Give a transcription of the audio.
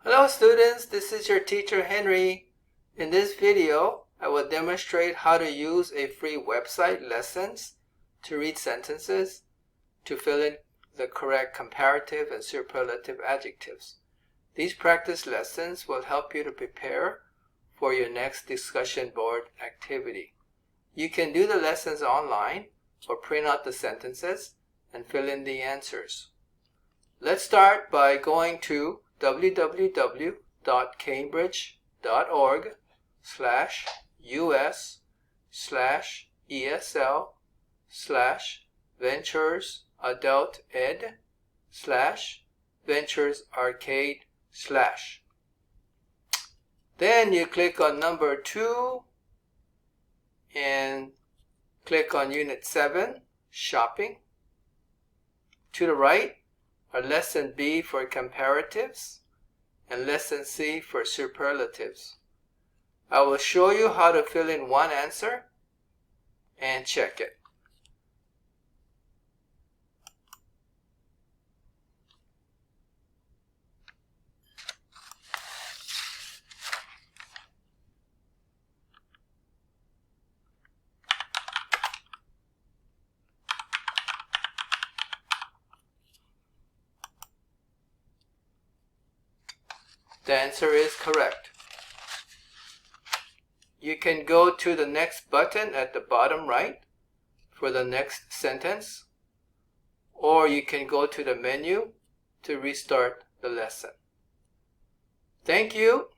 Hello students, this is your teacher Henry. In this video, I will demonstrate how to use a free website, Lessons, to read sentences, to fill in the correct comparative and superlative adjectives. These practice lessons will help you to prepare for your next discussion board activity. You can do the lessons online or print out the sentences and fill in the answers. Let's start by going to www.cambridge.org/us/ESL/VenturesAdult/VenturesArcade/. Then you click on number 2 and click on Unit 7, Shopping. To the right are Lesson B for comparatives and Lesson C for superlatives. I will show you how to fill in one answer and check it. The answer is correct. You can go to the next button at the bottom right for the next sentence, or you can go to the menu to restart the lesson. Thank you.